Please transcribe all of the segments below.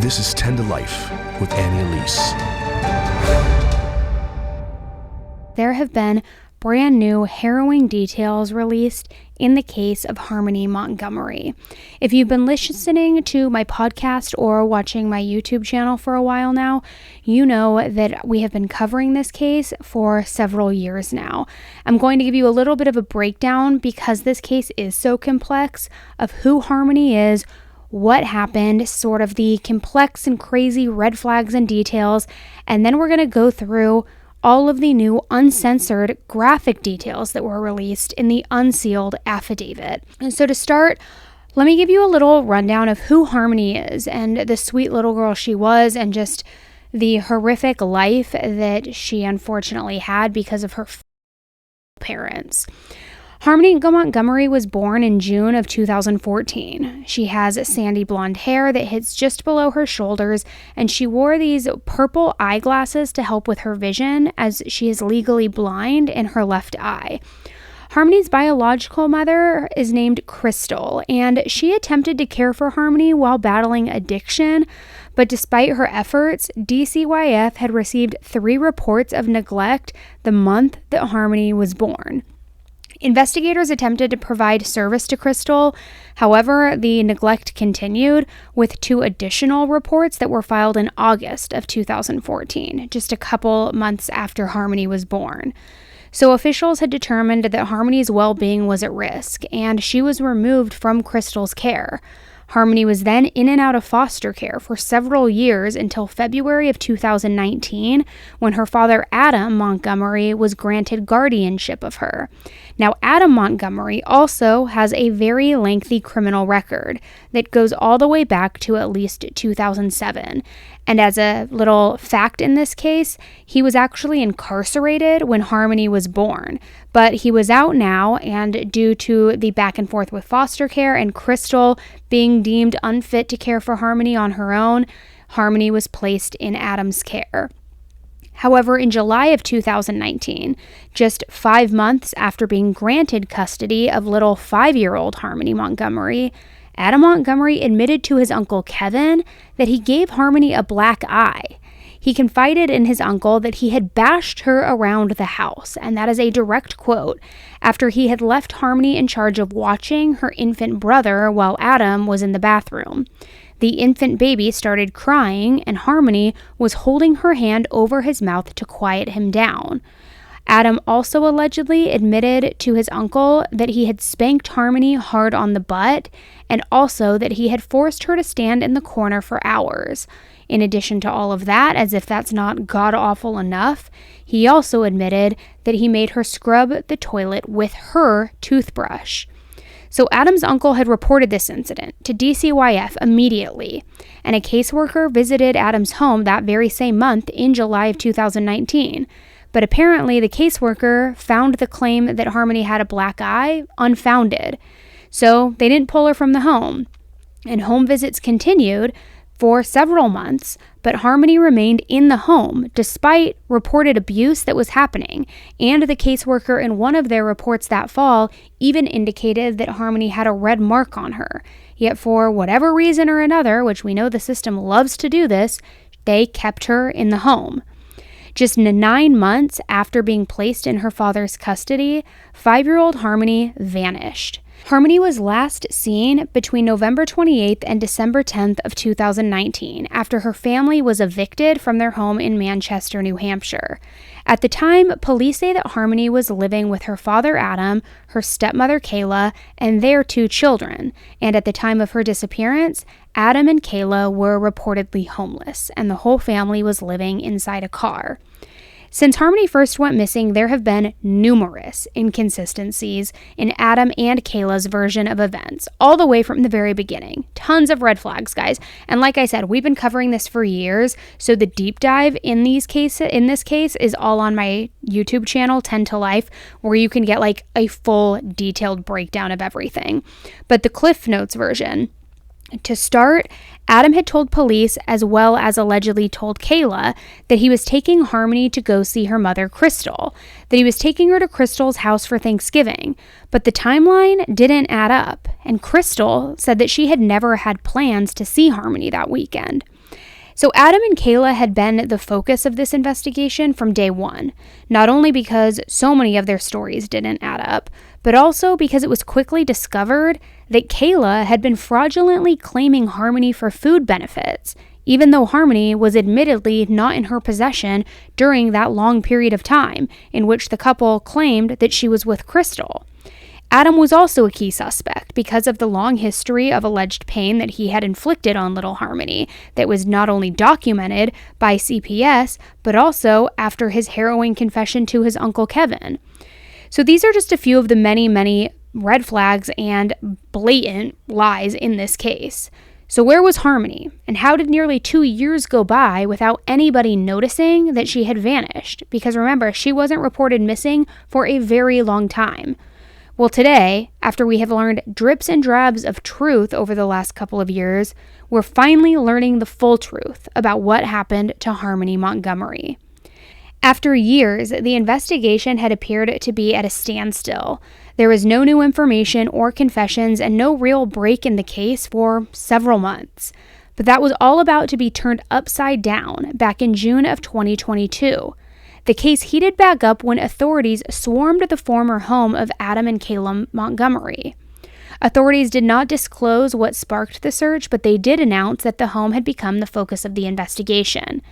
This is 10 to Life with Annie Elise. There have been brand new harrowing details released in the case of Harmony Montgomery. If you've been listening to my podcast or watching my YouTube channel for a while now, you know that we have been covering this case for several years now. I'm going to give you a little bit of a breakdown because this case is so complex of who Harmony is, what happened, sort of the complex and crazy red flags and details, and then we're going to go through all of the new uncensored graphic details that were released in the unsealed affidavit. And so to start, let me give you a little rundown of who Harmony is and the sweet little girl she was and just the horrific life that she unfortunately had because of her parents. Harmony Montgomery was born in June of 2014. She has sandy blonde hair that hits just below her shoulders, and she wore these purple eyeglasses to help with her vision as she is legally blind in her left eye. Harmony's biological mother is named Crystal, and she attempted to care for Harmony while battling addiction, but despite her efforts, DCYF had received 3 reports of neglect the month that Harmony was born. Investigators attempted to provide service to Crystal. However, the neglect continued with 2 additional reports that were filed in August of 2014, just a couple months after Harmony was born. So officials had determined that Harmony's well-being was at risk, and she was removed from Crystal's care. Harmony was then in and out of foster care for several years until February of 2019, when her father, Adam Montgomery, was granted guardianship of her. Now, Adam Montgomery also has a very lengthy criminal record that goes all the way back to at least 2007. And as a little fact in this case, he was actually incarcerated when Harmony was born. But he was out now, and due to the back and forth with foster care and Crystal being deemed unfit to care for Harmony on her own, Harmony was placed in Adam's care. However, in July of 2019, just 5 months after being granted custody of little 5-year-old Harmony Montgomery, Adam Montgomery admitted to his uncle Kevin that he gave Harmony a black eye. He confided in his uncle that he had bashed her around the house, and that is a direct quote, after he had left Harmony in charge of watching her infant brother while Adam was in the bathroom. The infant baby started crying, and Harmony was holding her hand over his mouth to quiet him down. Adam also allegedly admitted to his uncle that he had spanked Harmony hard on the butt, and also that he had forced her to stand in the corner for hours. In addition to all of that, as if that's not god-awful enough, he also admitted that he made her scrub the toilet with her toothbrush. So Adam's uncle had reported this incident to DCYF immediately, and a caseworker visited Adam's home that very same month in July of 2019. But apparently the caseworker found the claim that Harmony had a black eye unfounded. So they didn't pull her from the home, and home visits continued for several months, but Harmony remained in the home despite reported abuse that was happening, and the caseworker in one of their reports that fall even indicated that Harmony had a red mark on her. Yet for whatever reason or another, which we know the system loves to do this, they kept her in the home. Just 9 months after being placed in her father's custody, 5-year-old Harmony vanished. Harmony was last seen between November 28th and December 10th of 2019 after her family was evicted from their home in Manchester, New Hampshire. At the time, police say that Harmony was living with her father Adam, her stepmother Kayla, and their 2 children. And at the time of her disappearance, Adam and Kayla were reportedly homeless, and the whole family was living inside a car. Since Harmony first went missing, there have been numerous inconsistencies in Adam and Kayla's version of events, all the way from the very beginning. Tons of red flags, guys. And like I said, we've been covering this for years, so the deep dive in this case is all on my YouTube channel, 10 to Life, where you can get like a full detailed breakdown of everything. But the Cliff Notes version, to start, Adam had told police, as well as allegedly told Kayla, that he was taking Harmony to go see her mother, Crystal, that he was taking her to Crystal's house for Thanksgiving, but the timeline didn't add up, and Crystal said that she had never had plans to see Harmony that weekend. So Adam and Kayla had been the focus of this investigation from day one, not only because so many of their stories didn't add up, but also because it was quickly discovered that Kayla had been fraudulently claiming Harmony for food benefits, even though Harmony was admittedly not in her possession during that long period of time in which the couple claimed that she was with Crystal. Adam was also a key suspect because of the long history of alleged pain that he had inflicted on little Harmony that was not only documented by CPS, but also after his harrowing confession to his Uncle Kevin. So these are just a few of the many, many red flags and blatant lies in this case. So where was Harmony, and how did nearly 2 years go by without anybody noticing that she had vanished? Because remember, she wasn't reported missing for a very long time. Well, today, after we have learned drips and drabs of truth over the last couple of years, we're finally learning the full truth about what happened to Harmony Montgomery. After years, the investigation had appeared to be at a standstill. There was no new information or confessions and no real break in the case for several months. But that was all about to be turned upside down back in June of 2022. The case heated back up when authorities swarmed the former home of Adam and Kayla Montgomery. Authorities did not disclose what sparked the search, but they did announce that the home had become the focus of the investigation.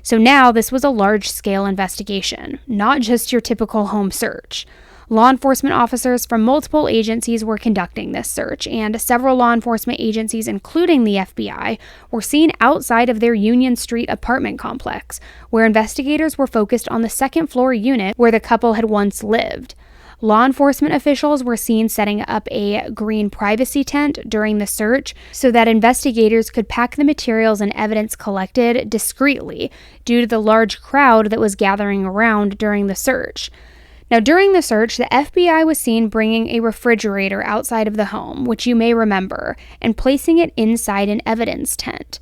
So now this was a large-scale investigation, not just your typical home search. Law enforcement officers from multiple agencies were conducting this search, and several law enforcement agencies, including the FBI, were seen outside of their Union Street apartment complex, where investigators were focused on the second-floor unit where the couple had once lived. Law enforcement officials were seen setting up a green privacy tent during the search so that investigators could pack the materials and evidence collected discreetly due to the large crowd that was gathering around during the search. Now, during the search, the FBI was seen bringing a refrigerator outside of the home, which you may remember, and placing it inside an evidence tent.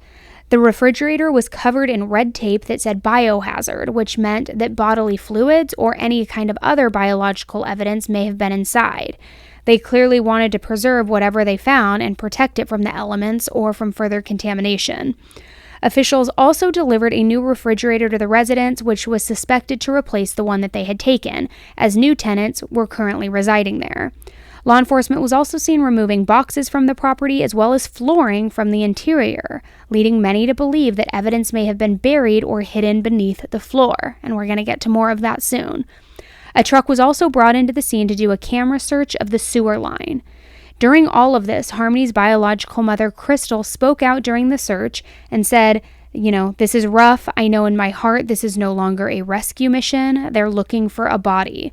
The refrigerator was covered in red tape that said biohazard, which meant that bodily fluids or any kind of other biological evidence may have been inside. They clearly wanted to preserve whatever they found and protect it from the elements or from further contamination. Officials also delivered a new refrigerator to the residence, which was suspected to replace the one that they had taken, as new tenants were currently residing there. Law enforcement was also seen removing boxes from the property as well as flooring from the interior, leading many to believe that evidence may have been buried or hidden beneath the floor, and we're going to get to more of that soon. A truck was also brought into the scene to do a camera search of the sewer line. During all of this, Harmony's biological mother, Crystal, spoke out during the search and said, this is rough. I know in my heart this is no longer a rescue mission. They're looking for a body.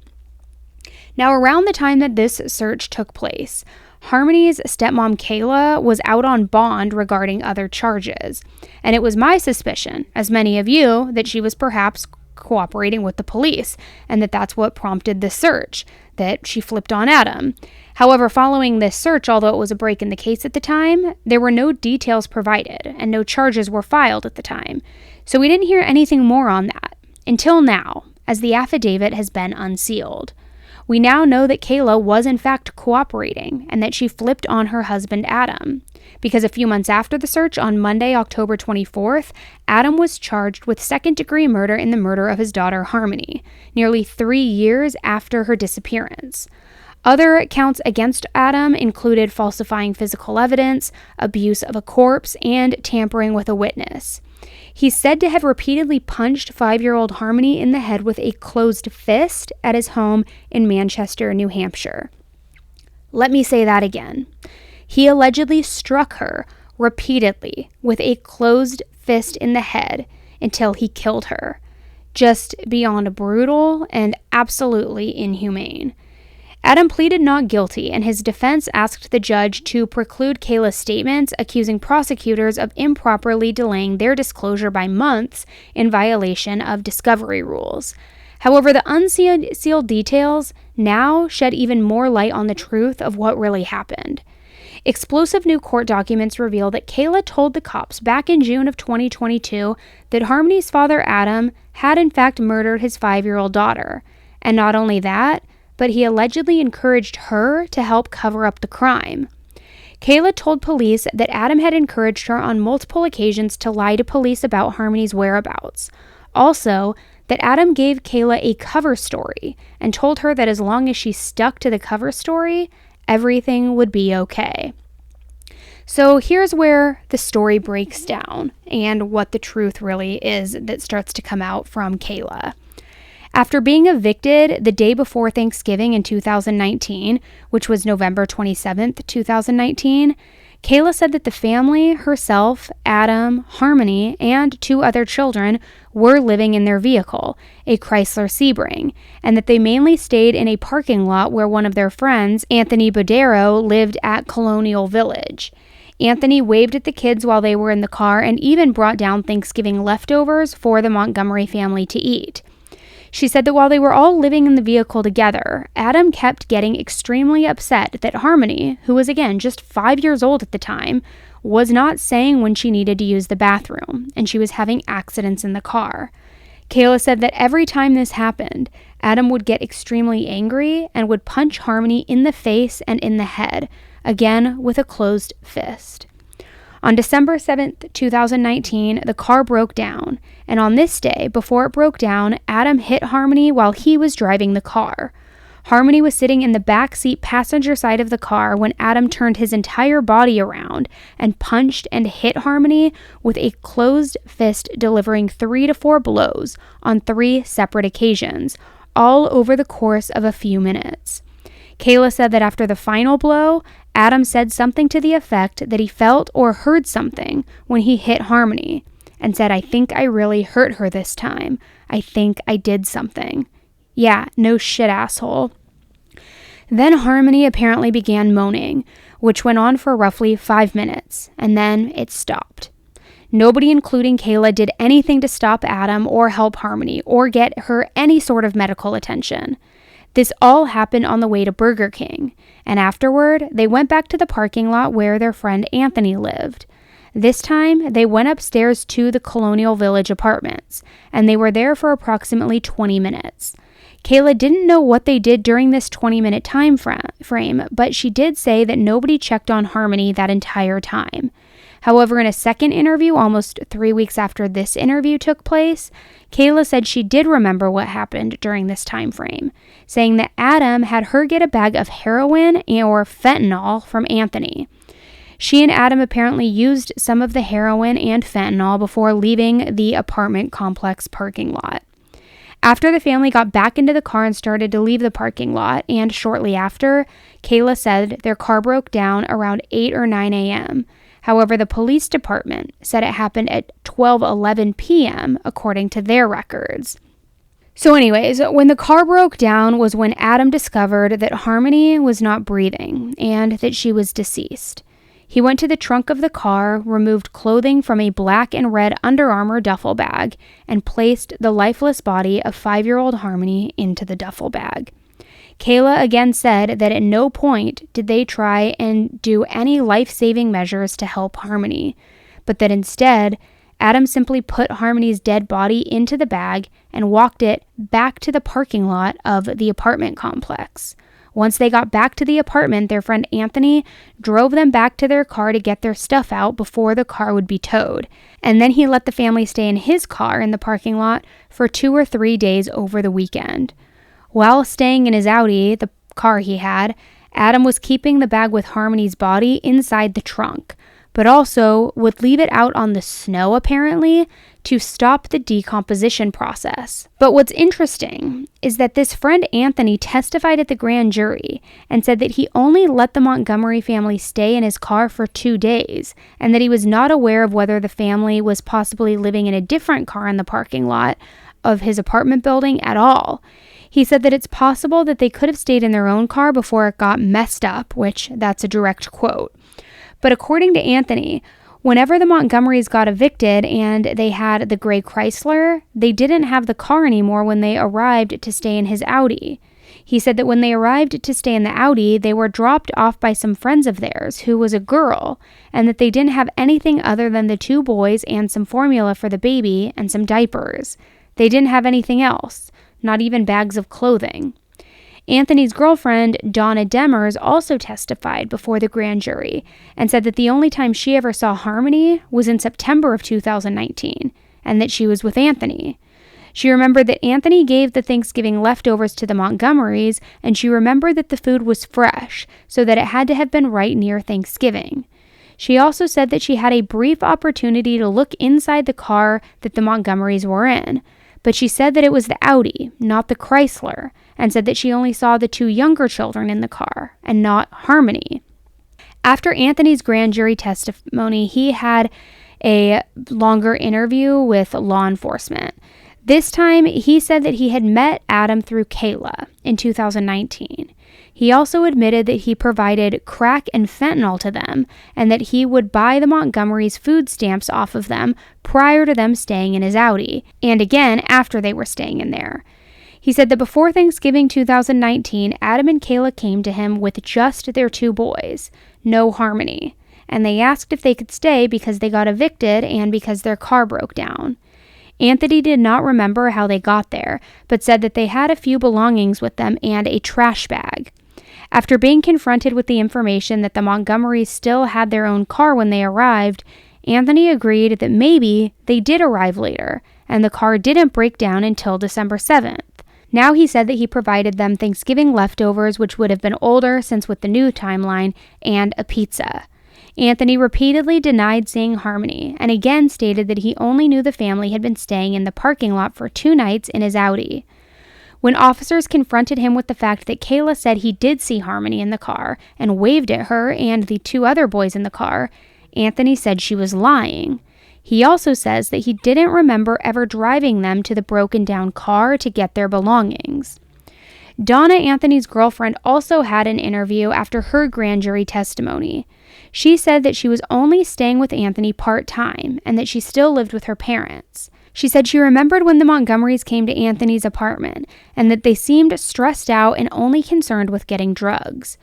Now, around the time that this search took place, Harmony's stepmom, Kayla, was out on bond regarding other charges. And it was my suspicion, as many of you, that she was perhaps cooperating with the police, and that's what prompted the search, that she flipped on Adam. However, following this search, although it was a break in the case at the time, there were no details provided, and no charges were filed at the time. So we didn't hear anything more on that, until now, as the affidavit has been unsealed. We now know that Kayla was in fact cooperating, and that she flipped on her husband, Adam. Because a few months after the search, on Monday, October 24th, Adam was charged with second-degree murder in the murder of his daughter, Harmony, nearly 3 years after her disappearance. Other counts against Adam included falsifying physical evidence, abuse of a corpse, and tampering with a witness. He's said to have repeatedly punched 5-year-old Harmony in the head with a closed fist at his home in Manchester, New Hampshire. Let me say that again. He allegedly struck her repeatedly with a closed fist in the head until he killed her. Just beyond brutal and absolutely inhumane. Adam pleaded not guilty, and his defense asked the judge to preclude Kayla's statements, accusing prosecutors of improperly delaying their disclosure by months in violation of discovery rules. However, the unsealed details now shed even more light on the truth of what really happened. Explosive new court documents reveal that Kayla told the cops back in June of 2022 that Harmony's father, Adam, had in fact murdered his 5-year-old daughter. And not only that, but he allegedly encouraged her to help cover up the crime. Kayla told police that Adam had encouraged her on multiple occasions to lie to police about Harmony's whereabouts. Also, that Adam gave Kayla a cover story and told her that as long as she stuck to the cover story, everything would be okay. So here's where the story breaks down and what the truth really is that starts to come out from Kayla. After being evicted the day before Thanksgiving in 2019, which was November 27th, 2019, Kayla said that the family, herself, Adam, Harmony, and 2 other children were living in their vehicle, a Chrysler Sebring, and that they mainly stayed in a parking lot where one of their friends, Anthony Bodero, lived at Colonial Village. Anthony waved at the kids while they were in the car and even brought down Thanksgiving leftovers for the Montgomery family to eat. She said that while they were all living in the vehicle together, Adam kept getting extremely upset that Harmony, who was again just 5 years old at the time, was not saying when she needed to use the bathroom, and she was having accidents in the car. Kayla said that every time this happened, Adam would get extremely angry and would punch Harmony in the face and in the head, again with a closed fist. On December 7th, 2019, the car broke down, and on this day, before it broke down, Adam hit Harmony while he was driving the car. Harmony was sitting in the back seat passenger side of the car when Adam turned his entire body around and punched and hit Harmony with a closed fist, delivering 3 to 4 blows on 3 separate occasions, all over the course of a few minutes. Kayla said that after the final blow, Adam said something to the effect that he felt or heard something when he hit Harmony, and said, "I think I really hurt her this time. I think I did something." Yeah, no shit, asshole. Then Harmony apparently began moaning, which went on for roughly 5 minutes, and then it stopped. Nobody, including Kayla, did anything to stop Adam or help Harmony or get her any sort of medical attention. This all happened on the way to Burger King, and afterward, they went back to the parking lot where their friend Anthony lived. This time, they went upstairs to the Colonial Village apartments, and they were there for approximately 20 minutes. Kayla didn't know what they did during this 20-minute time frame, but she did say that nobody checked on Harmony that entire time. However, in a second interview, almost 3 weeks after this interview took place, Kayla said she did remember what happened during this time frame, saying that Adam had her get a bag of heroin or fentanyl from Anthony. She and Adam apparently used some of the heroin and fentanyl before leaving the apartment complex parking lot. After the family got back into the car and started to leave the parking lot, and shortly after, Kayla said their car broke down around 8 or 9 a.m., However, the police department said it happened at 12:11 p.m., according to their records. So anyways, when the car broke down was when Adam discovered that Harmony was not breathing and that she was deceased. He went to the trunk of the car, removed clothing from a black and red Under Armour duffel bag, and placed the lifeless body of 5-year-old Harmony into the duffel bag. Kayla again said that at no point did they try and do any life-saving measures to help Harmony, but that instead, Adam simply put Harmony's dead body into the bag and walked it back to the parking lot of the apartment complex. Once they got back to the apartment, their friend Anthony drove them back to their car to get their stuff out before the car would be towed, and then he let the family stay in his car in the parking lot for 2 or 3 days over the weekend. While staying in his Audi, the car he had, Adam was keeping the bag with Harmony's body inside the trunk, but also would leave it out on the snow, apparently, to stop the decomposition process. But what's interesting is that this friend Anthony testified at the grand jury and said that he only let the Montgomery family stay in his car for 2 days, and that he was not aware of whether the family was possibly living in a different car in the parking lot of his apartment building at all. He said that it's possible that they could have stayed in their own car before it got messed up, which that's a direct quote. But according to Anthony, whenever the Montgomerys got evicted and they had the gray Chrysler, they didn't have the car anymore when they arrived to stay in his Audi. He said that when they arrived to stay in the Audi, they were dropped off by some friends of theirs who was a girl, and that they didn't have anything other than the 2 boys and some formula for the baby and some diapers. They didn't have anything else. Not even bags of clothing. Anthony's girlfriend, Donna Demers, also testified before the grand jury and said that the only time she ever saw Harmony was in September of 2019, and that she was with Anthony. She remembered that Anthony gave the Thanksgiving leftovers to the Montgomerys, and she remembered that the food was fresh, so that it had to have been right near Thanksgiving. She also said that she had a brief opportunity to look inside the car that the Montgomerys were in, but she said that it was the Audi, not the Chrysler, and said that she only saw the two younger children in the car, and not Harmony. After Anthony's grand jury testimony, he had a longer interview with law enforcement. This time, he said that he had met Adam through Kayla in 2019. He also admitted that he provided crack and fentanyl to them, and that he would buy the Montgomerys food stamps off of them prior to them staying in his Audi, and again after they were staying in there. He said that before Thanksgiving 2019, Adam and Kayla came to him with just their two boys, no Harmony, and they asked if they could stay because they got evicted and because their car broke down. Anthony did not remember how they got there, but said that they had a few belongings with them and a trash bag. After being confronted with the information that the Montgomerys still had their own car when they arrived, Anthony agreed that maybe they did arrive later, and the car didn't break down until December 7th. Now he said that he provided them Thanksgiving leftovers, which would have been older since with the new timeline, and a pizza. Anthony repeatedly denied seeing Harmony, and again stated that he only knew the family had been staying in the parking lot for 2 nights in his Audi. When officers confronted him with the fact that Kayla said he did see Harmony in the car and waved at her and the 2 other boys in the car, Anthony said she was lying. He also says that he didn't remember ever driving them to the broken down car to get their belongings. Donna, Anthony's girlfriend, also had an interview after her grand jury testimony. She said that she was only staying with Anthony part-time and that she still lived with her parents. She said she remembered when the Montgomerys came to Anthony's apartment and that they seemed stressed out and only concerned with getting drugs.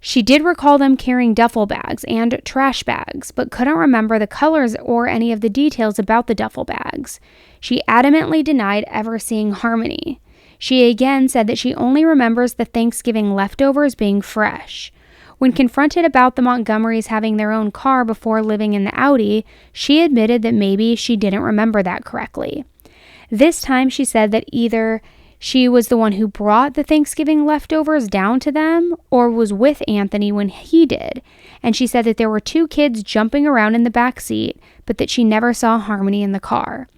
She did recall them carrying duffel bags and trash bags, but couldn't remember the colors or any of the details about the duffel bags. She adamantly denied ever seeing Harmony. She again said that she only remembers the Thanksgiving leftovers being fresh. When confronted about the Montgomerys having their own car before living in the Audi, she admitted that maybe she didn't remember that correctly. This time she said that either she was the one who brought the Thanksgiving leftovers down to them or was with Anthony when he did, and she said that there were 2 kids jumping around in the back seat, but that she never saw Harmony in the car,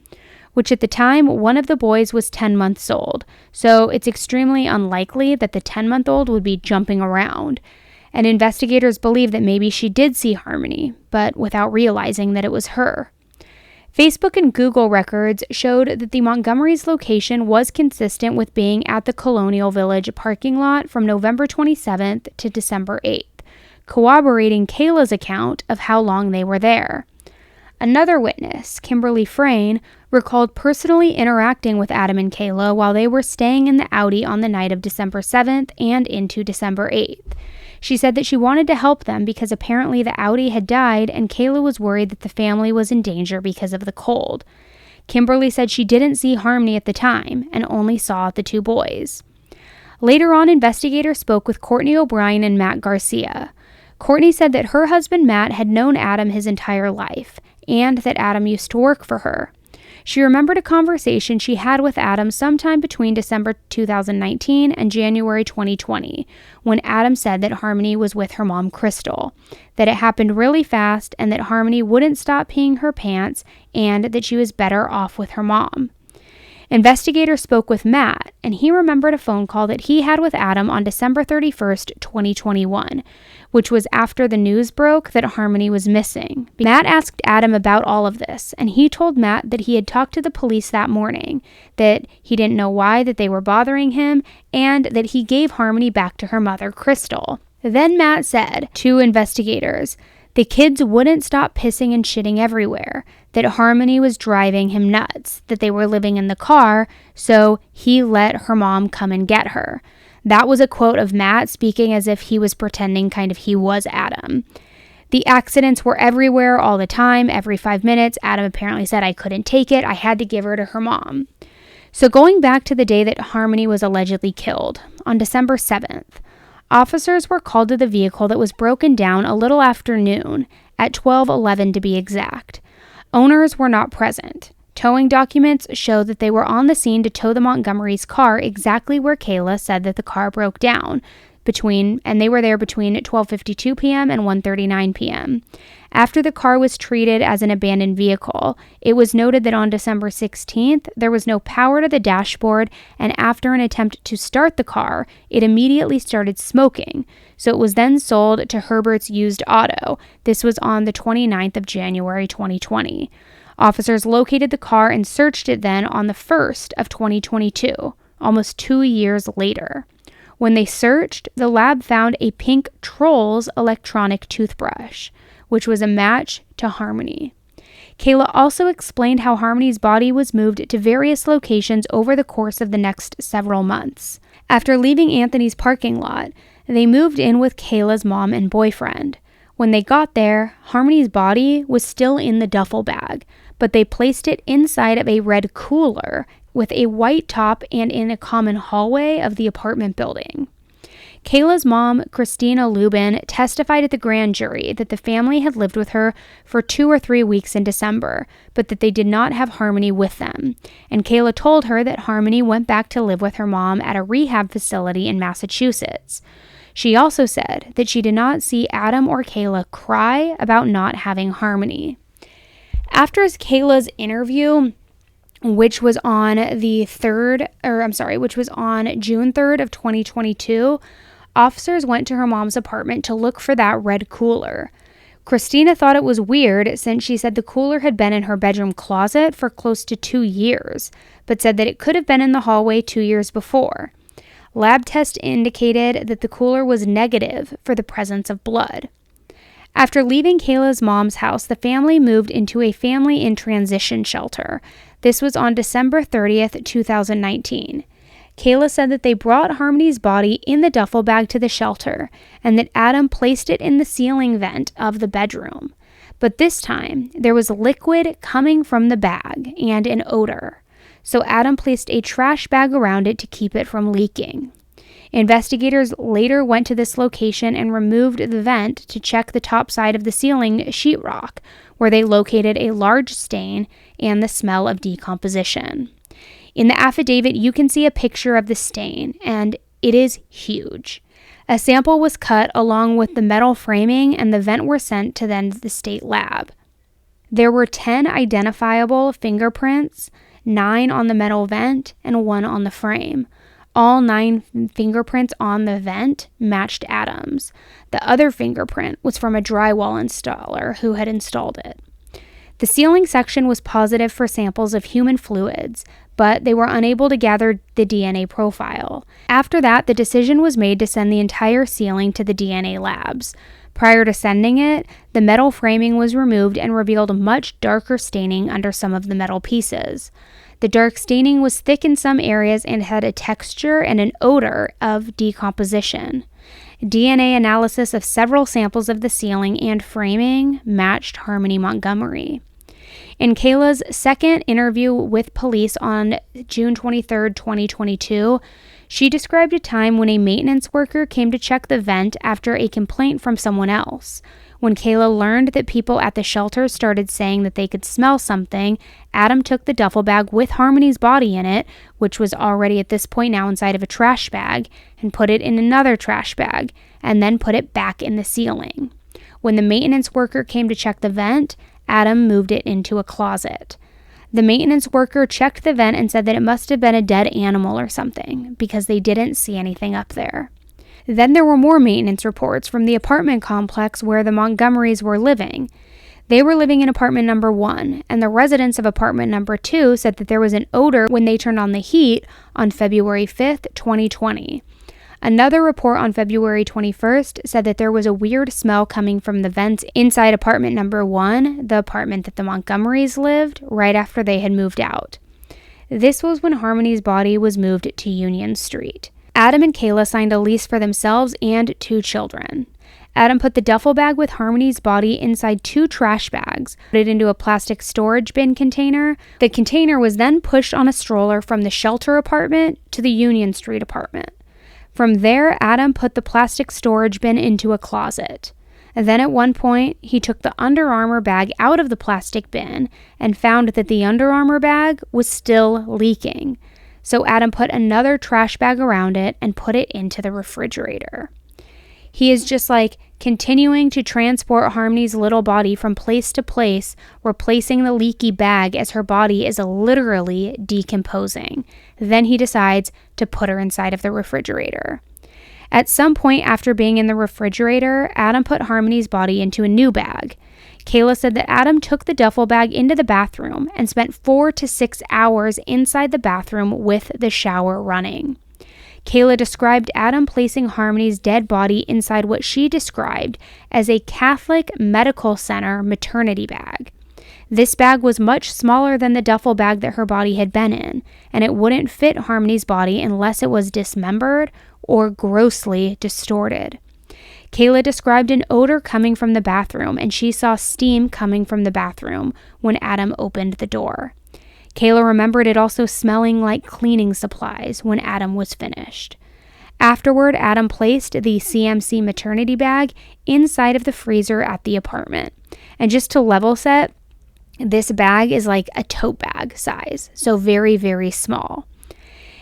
which at the time one of the boys was 10 months old, so it's extremely unlikely that the 10-month-old would be jumping around. And investigators believe that maybe she did see Harmony, but without realizing that it was her. Facebook and Google records showed that the Montgomerys' location was consistent with being at the Colonial Village parking lot from November 27th to December 8th, corroborating Kayla's account of how long they were there. Another witness, Kimberly Frayne, recalled personally interacting with Adam and Kayla while they were staying in the Audi on the night of December 7th and into December 8th. She said that she wanted to help them because apparently the Audi had died and Kayla was worried that the family was in danger because of the cold. Kimberly said she didn't see Harmony at the time and only saw the 2 boys. Later on, investigators spoke with Courtney O'Brien and Matt Garcia. Courtney said that her husband Matt had known Adam his entire life and that Adam used to work for her. She remembered a conversation she had with Adam sometime between December 2019 and January 2020, when Adam said that Harmony was with her mom, Crystal, that it happened really fast and that Harmony wouldn't stop peeing her pants and that she was better off with her mom. Investigators spoke with Matt, and he remembered a phone call that he had with Adam on December 31st, 2021, which was after the news broke that Harmony was missing. Matt asked Adam about all of this, and he told Matt that he had talked to the police that morning, that he didn't know why that they were bothering him, and that he gave Harmony back to her mother, Crystal. Then Matt said to investigators, the kids wouldn't stop pissing and shitting everywhere, that Harmony was driving him nuts, that they were living in the car, so he let her mom come and get her. That was a quote of Matt speaking as if he was pretending kind of he was Adam. The accidents were everywhere all the time, every 5 minutes. Adam apparently said, I couldn't take it, I had to give her to her mom. So going back to the day that Harmony was allegedly killed, on December 7th, officers were called to the vehicle that was broken down a little after noon, at 12:11 to be exact. Owners were not present. Towing documents show that they were on the scene to tow the Montgomery's car exactly where Kayla said that the car broke down, and they were there between 12:52 p.m. and 1:39 p.m. After the car was treated as an abandoned vehicle, it was noted that on December 16th, there was no power to the dashboard, and after an attempt to start the car, it immediately started smoking. So it was then sold to Herbert's Used Auto. This was on the 29th of January 2020. Officers located the car and searched it then on the 1st of 2022, almost 2 years later. When they searched, the lab found a pink Trolls electronic toothbrush, which was a match to Harmony. Kayla also explained how Harmony's body was moved to various locations over the course of the next several months. After leaving Anthony's parking lot, they moved in with Kayla's mom and boyfriend. When they got there, Harmony's body was still in the duffel bag, but they placed it inside of a red cooler with a white top and in a common hallway of the apartment building. Kayla's mom, Christina Lubin, testified at the grand jury that the family had lived with her for 2 or 3 weeks in December, but that they did not have Harmony with them. And Kayla told her that Harmony went back to live with her mom at a rehab facility in Massachusetts. She also said that she did not see Adam or Kayla cry about not having Harmony. After Kayla's interview, which was on June 3rd of 2022, officers went to her mom's apartment to look for that red cooler. Christina thought it was weird since she said the cooler had been in her bedroom closet for close to 2 years, but said that it could have been in the hallway 2 years before. Lab tests indicated that the cooler was negative for the presence of blood. After leaving Kayla's mom's house, the family moved into a family in transition shelter. This was on December 30th, 2019. Kayla said that they brought Harmony's body in the duffel bag to the shelter and that Adam placed it in the ceiling vent of the bedroom. But this time, there was liquid coming from the bag and an odor. So Adam placed a trash bag around it to keep it from leaking. Investigators later went to this location and removed the vent to check the top side of the ceiling sheetrock, where they located a large stain and the smell of decomposition. In the affidavit, you can see a picture of the stain, and it is huge. A sample was cut along with the metal framing, and the vent were sent to then the state lab. There were 10 identifiable fingerprints, 9 on the metal vent and 1 on the frame. All 9 fingerprints on the vent matched Adam's. The other fingerprint was from a drywall installer who had installed it. The ceiling section was positive for samples of human fluids, but they were unable to gather the DNA profile. After that, the decision was made to send the entire ceiling to the DNA labs. Prior to sending it, the metal framing was removed and revealed much darker staining under some of the metal pieces. The dark staining was thick in some areas and had a texture and an odor of decomposition. DNA analysis of several samples of the ceiling and framing matched Harmony Montgomery. In Kayla's second interview with police on June 23, 2022, she described a time when a maintenance worker came to check the vent after a complaint from someone else. When Kayla learned that people at the shelter started saying that they could smell something, Adam took the duffel bag with Harmony's body in it, which was already at this point now inside of a trash bag, and put it in another trash bag, and then put it back in the ceiling. When the maintenance worker came to check the vent, Adam moved it into a closet. The maintenance worker checked the vent and said that it must have been a dead animal or something, because they didn't see anything up there. Then there were more maintenance reports from the apartment complex where the Montgomerys were living. They were living in apartment number 1, and the residents of apartment number 2 said that there was an odor when they turned on the heat on February 5th, 2020. Another report on February 21st said that there was a weird smell coming from the vents inside apartment number 1, the apartment that the Montgomerys lived, right after they had moved out. This was when Harmony's body was moved to Union Street. Adam and Kayla signed a lease for themselves and 2 children. Adam put the duffel bag with Harmony's body inside 2 trash bags, put it into a plastic storage bin container. The container was then pushed on a stroller from the shelter apartment to the Union Street apartment. From there, Adam put the plastic storage bin into a closet. And then at one point, he took the Under Armour bag out of the plastic bin and found that the Under Armour bag was still leaking. So Adam put another trash bag around it and put it into the refrigerator. He is just continuing to transport Harmony's little body from place to place, replacing the leaky bag as her body is literally decomposing. Then he decides to put her inside of the refrigerator. At some point after being in the refrigerator, Adam put Harmony's body into a new bag. Kayla said that Adam took the duffel bag into the bathroom and spent 4 to 6 hours inside the bathroom with the shower running. Kayla described Adam placing Harmony's dead body inside what she described as a Catholic Medical Center maternity bag. This bag was much smaller than the duffel bag that her body had been in, and it wouldn't fit Harmony's body unless it was dismembered or grossly distorted. Kayla described an odor coming from the bathroom, and she saw steam coming from the bathroom when Adam opened the door. Kayla remembered it also smelling like cleaning supplies when Adam was finished. Afterward, Adam placed the CMC maternity bag inside of the freezer at the apartment. And just to level set, this bag is like a tote bag size, so very, very small.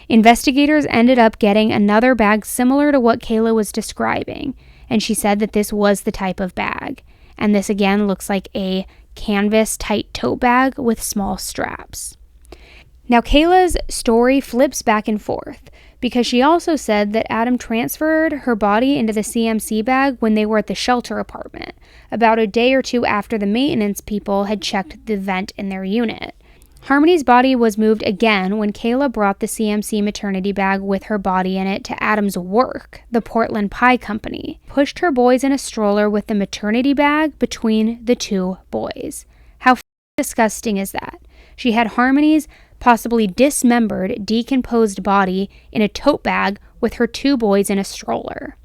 Investigators ended up getting another bag similar to what Kayla was describing, and she said that this was the type of bag. And this again looks like a canvas tight tote bag with small straps. Now, Kayla's story flips back and forth because she also said that Adam transferred her body into the CMC bag when they were at the shelter apartment, about a day or two after the maintenance people had checked the vent in their unit. Harmony's body was moved again when Kayla brought the CMC maternity bag with her body in it to Adam's work, the Portland Pie Company, pushed her boys in a stroller with the maternity bag between the 2 boys. How disgusting is that? She had Harmony's possibly dismembered, decomposed body in a tote bag with her 2 boys in a stroller.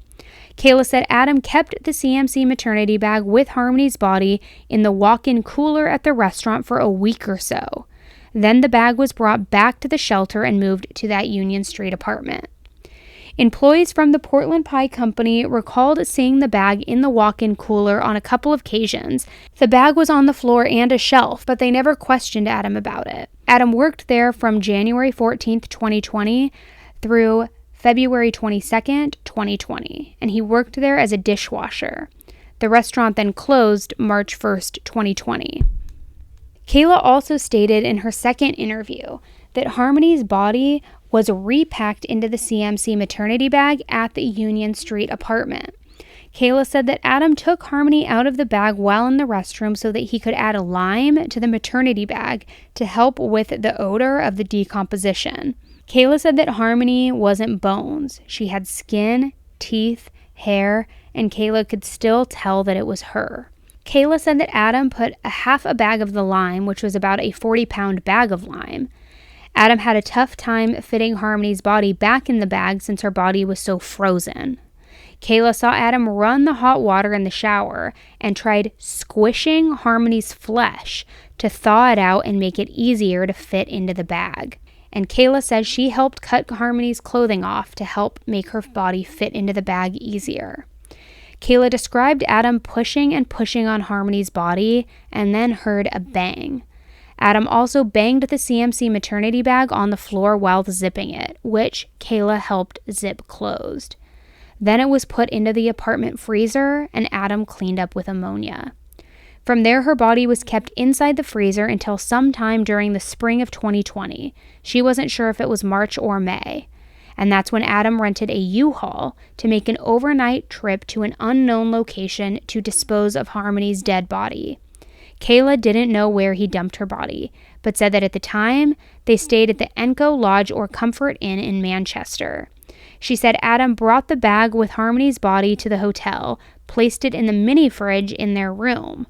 Kayla said Adam kept the CMC maternity bag with Harmony's body in the walk-in cooler at the restaurant for a week or so. Then the bag was brought back to the shelter and moved to that Union Street apartment. Employees from the Portland Pie Company recalled seeing the bag in the walk-in cooler on a couple of occasions. The bag was on the floor and a shelf, but they never questioned Adam about it. Adam worked there from January 14th, 2020 through February 22nd, 2020, and he worked there as a dishwasher. The restaurant then closed March 1st, 2020. Kayla also stated in her second interview that Harmony's body was repacked into the CMC maternity bag at the Union Street apartment. Kayla said that Adam took Harmony out of the bag while in the restroom so that he could add a lime to the maternity bag to help with the odor of the decomposition. Kayla said that Harmony wasn't bones. She had skin, teeth, hair, and Kayla could still tell that it was her. Kayla said that Adam put half a bag of the lime, which was about a 40-pound bag of lime. Adam had a tough time fitting Harmony's body back in the bag since her body was so frozen. Kayla saw Adam run the hot water in the shower and tried squishing Harmony's flesh to thaw it out and make it easier to fit into the bag. And Kayla said she helped cut Harmony's clothing off to help make her body fit into the bag easier. Kayla described Adam pushing and pushing on Harmony's body and then heard a bang. Adam also banged the CMC maternity bag on the floor while zipping it, which Kayla helped zip closed. Then it was put into the apartment freezer, and Adam cleaned up with ammonia. From there, her body was kept inside the freezer until sometime during the spring of 2020. She wasn't sure if it was March or May. And that's when Adam rented a U-Haul to make an overnight trip to an unknown location to dispose of Harmony's dead body. Kayla didn't know where he dumped her body, but said that at the time, they stayed at the Enco Lodge or Comfort Inn in Manchester. She said Adam brought the bag with Harmony's body to the hotel, placed it in the mini fridge in their room.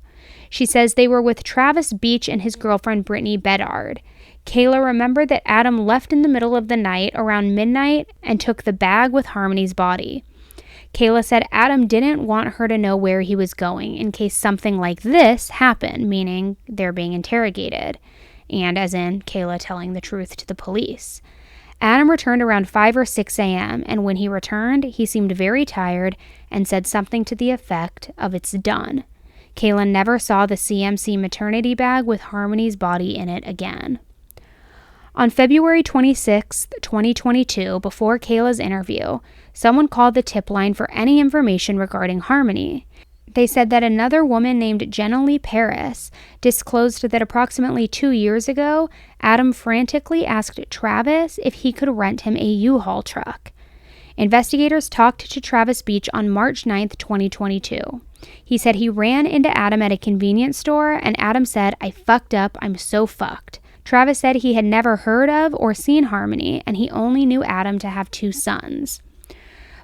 She says they were with Travis Beach and his girlfriend Brittany Bedard. Kayla remembered that Adam left in the middle of the night around midnight and took the bag with Harmony's body. Kayla said Adam didn't want her to know where he was going in case something like this happened, meaning they're being interrogated, and as in Kayla telling the truth to the police. Adam returned around 5 or 6 a.m., and when he returned, he seemed very tired and said something to the effect of "it's done." Kayla never saw the CMC maternity bag with Harmony's body in it again. On February 26, 2022, before Kayla's interview, someone called the tip line for any information regarding Harmony. They said that another woman named Jenna Lee Paris disclosed that approximately 2 years ago, Adam frantically asked Travis if he could rent him a U-Haul truck. Investigators talked to Travis Beach on March 9, 2022. He said he ran into Adam at a convenience store, and Adam said, "I fucked up, I'm so fucked." Travis said he had never heard of or seen Harmony, and he only knew Adam to have 2 sons.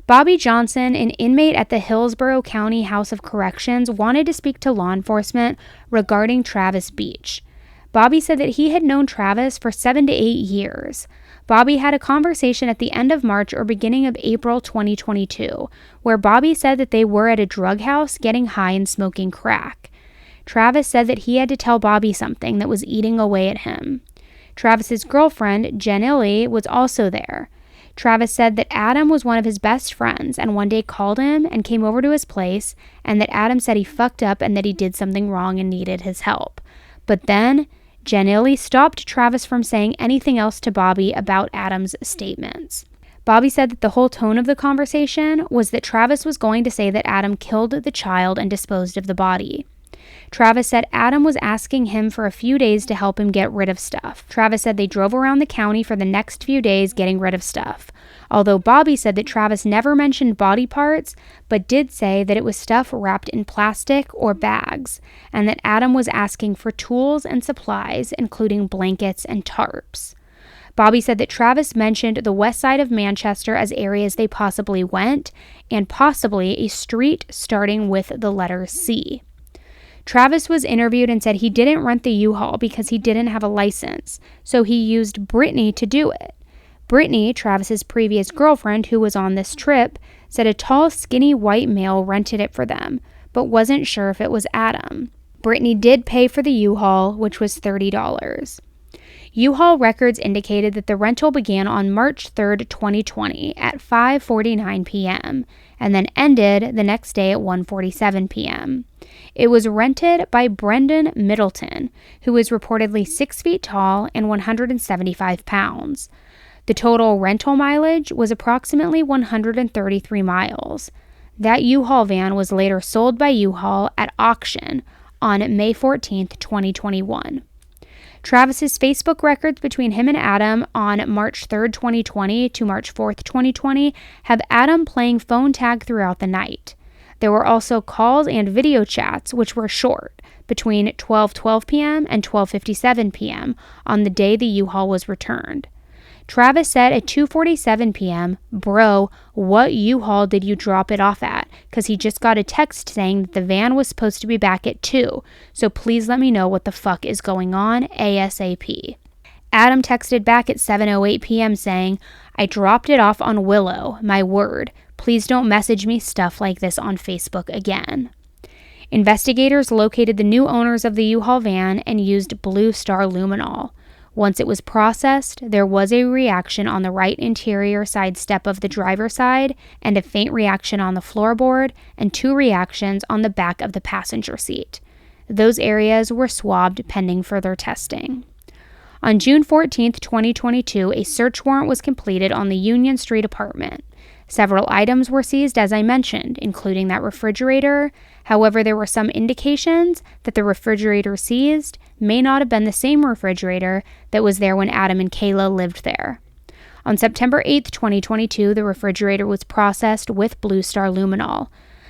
Bobby Johnson, an inmate at the Hillsborough County House of Corrections, wanted to speak to law enforcement regarding Travis Beach. Bobby said that he had known Travis for 7 to 8 years. Bobby had a conversation at the end of March or beginning of April 2022, where Bobby said that they were at a drug house getting high and smoking crack. Travis said that he had to tell Bobby something that was eating away at him. Travis's girlfriend, Jenna Lee, was also there. Travis said that Adam was one of his best friends and one day called him and came over to his place, and that Adam said he fucked up and that he did something wrong and needed his help. But then, Jenna Lee stopped Travis from saying anything else to Bobby about Adam's statements. Bobby said that the whole tone of the conversation was that Travis was going to say that Adam killed the child and disposed of the body. Travis said Adam was asking him for a few days to help him get rid of stuff. Travis said they drove around the county for the next few days getting rid of stuff. Although Bobby said that Travis never mentioned body parts, but did say that it was stuff wrapped in plastic or bags, and that Adam was asking for tools and supplies, including blankets and tarps. Bobby said that Travis mentioned the west side of Manchester as areas they possibly went, and possibly a street starting with the letter C. Travis was interviewed and said he didn't rent the U-Haul because he didn't have a license, so he used Brittany to do it. Brittany, Travis's previous girlfriend who was on this trip, said a tall, skinny white male rented it for them, but wasn't sure if it was Adam. Brittany did pay for the U-Haul, which was $30. U-Haul records indicated that the rental began on March 3, 2020 at 5:49 p.m. and then ended the next day at 1:47 p.m. It was rented by Brendan Middleton, who is reportedly 6 feet tall and 175 pounds. The total rental mileage was approximately 133 miles. That U-Haul van was later sold by U-Haul at auction on May 14, 2021. Travis's Facebook records between him and Adam on March 3, 2020 to March 4, 2020 have Adam playing phone tag throughout the night. There were also calls and video chats, which were short, between 12:12 p.m. and 12:57 p.m. on the day the U-Haul was returned. Travis said at 2:47 p.m., "Bro, what U-Haul did you drop it off at? Because he just got a text saying that the van was supposed to be back at 2, so please let me know what the fuck is going on ASAP." Adam texted back at 7:08 p.m. saying, "I dropped it off on Willow, my word. Please don't message me stuff like this on Facebook again." Investigators located the new owners of the U-Haul van and used Blue Star luminol. Once it was processed, there was a reaction on the right interior side step of the driver's side and a faint reaction on the floorboard and 2 reactions on the back of the passenger seat. Those areas were swabbed pending further testing. On June 14, 2022, a search warrant was completed on the Union Street apartment. Several items were seized, as I mentioned, including that refrigerator. However, there were some indications that the refrigerator seized may not have been the same refrigerator that was there when Adam and Kayla lived there. On September 8, 2022, the refrigerator was processed with Blue Star luminol.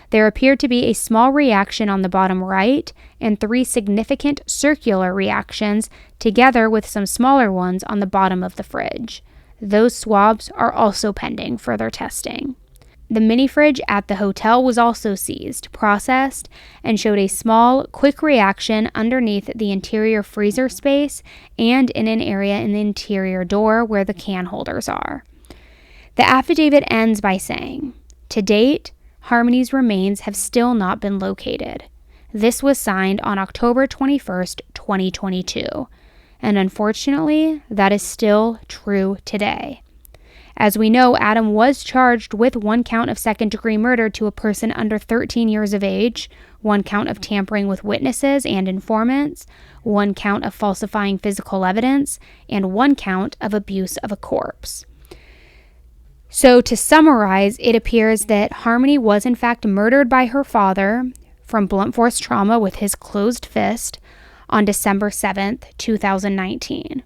There appeared to be a small reaction on the bottom right and 3 significant circular reactions, together with some smaller ones on the bottom of the fridge. Those swabs are also pending further testing. The mini fridge at the hotel was also seized, processed, and showed a small, quick reaction underneath the interior freezer space and in an area in the interior door where the can holders are. The affidavit ends by saying, "To date, Harmony's remains have still not been located. This was signed on October 21st, 2022. And unfortunately, that is still true today. As we know, Adam was charged with 1 count of second-degree murder to a person under 13 years of age, 1 count of tampering with witnesses and informants, 1 count of falsifying physical evidence, and 1 count of abuse of a corpse. So to summarize, it appears that Harmony was in fact murdered by her father from blunt force trauma with his closed fist on December 7th, 2019.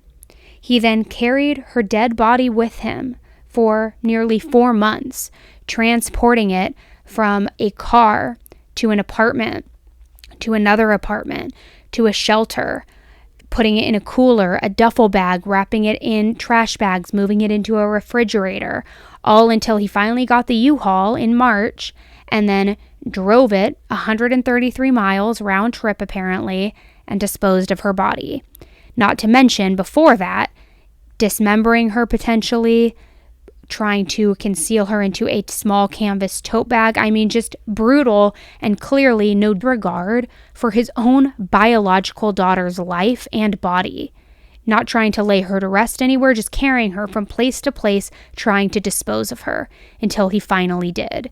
He then carried her dead body with him for nearly 4 months, transporting it from a car to an apartment, to another apartment, to a shelter, putting it in a cooler, a duffel bag, wrapping it in trash bags, moving it into a refrigerator, all until he finally got the U-Haul in March and then drove it 133 miles round trip apparently and disposed of her body. Not to mention, before that, dismembering her potentially, trying to conceal her into a small canvas tote bag. I mean, just brutal and clearly no regard for his own biological daughter's life and body. Not trying to lay her to rest anywhere, just carrying her from place to place, trying to dispose of her until he finally did.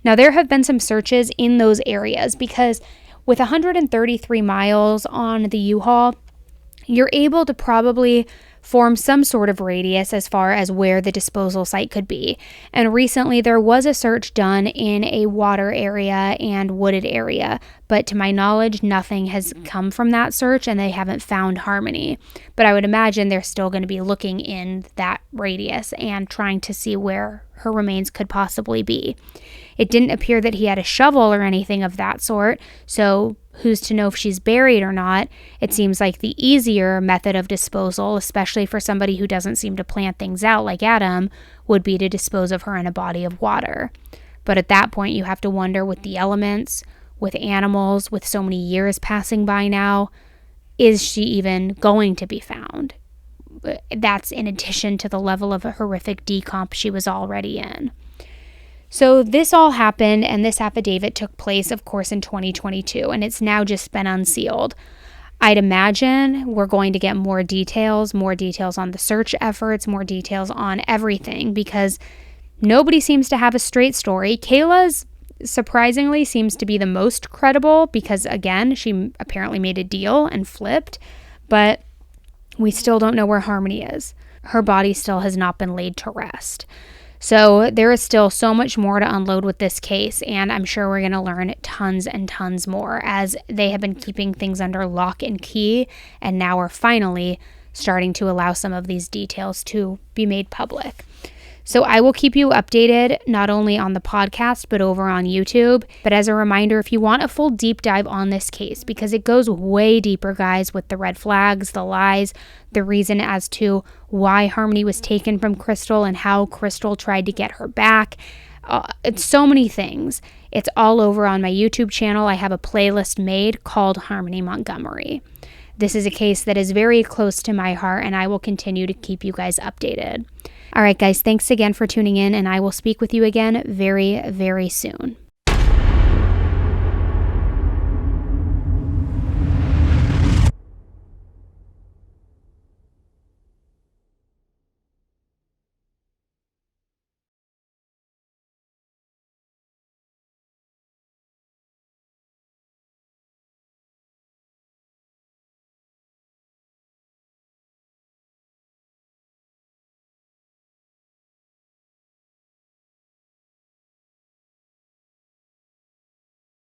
Now, there have been some searches in those areas because with 133 miles on the U-Haul, you're able to probably form some sort of radius as far as where the disposal site could be. And recently there was a search done in a water area and wooded area, but to my knowledge, nothing has come from that search and they haven't found Harmony. But I would imagine they're still going to be looking in that radius and trying to see where her remains could possibly be. It didn't appear that he had a shovel or anything of that sort, so who's to know if she's buried or not? It seems like the easier method of disposal, especially for somebody who doesn't seem to plan things out like Adam, would be to dispose of her in a body of water. But at that point, you have to wonder with the elements, with animals, with so many years passing by now, is she even going to be found? That's in addition to the level of a horrific decomp she was already in. So this all happened, and this affidavit took place, of course, in 2022, and it's now just been unsealed. I'd imagine we're going to get more details on the search efforts, more details on everything, because nobody seems to have a straight story. Kayla's surprisingly seems to be the most credible because, again, she apparently made a deal and flipped, but we still don't know where Harmony is. Her body still has not been laid to rest. So there is still so much more to unload with this case, and I'm sure we're going to learn tons and tons more as they have been keeping things under lock and key, and now are finally starting to allow some of these details to be made public. So I will keep you updated not only on the podcast, but over on YouTube. But as a reminder, if you want a full deep dive on this case, because it goes way deeper, guys, with the red flags, the lies, the reason as to why Harmony was taken from Crystal and how Crystal tried to get her back. It's so many things. It's all over on my YouTube channel. I have a playlist made called Harmony Montgomery. This is a case that is very close to my heart, and I will continue to keep you guys updated. All right, guys, thanks again for tuning in, and I will speak with you again very, very soon.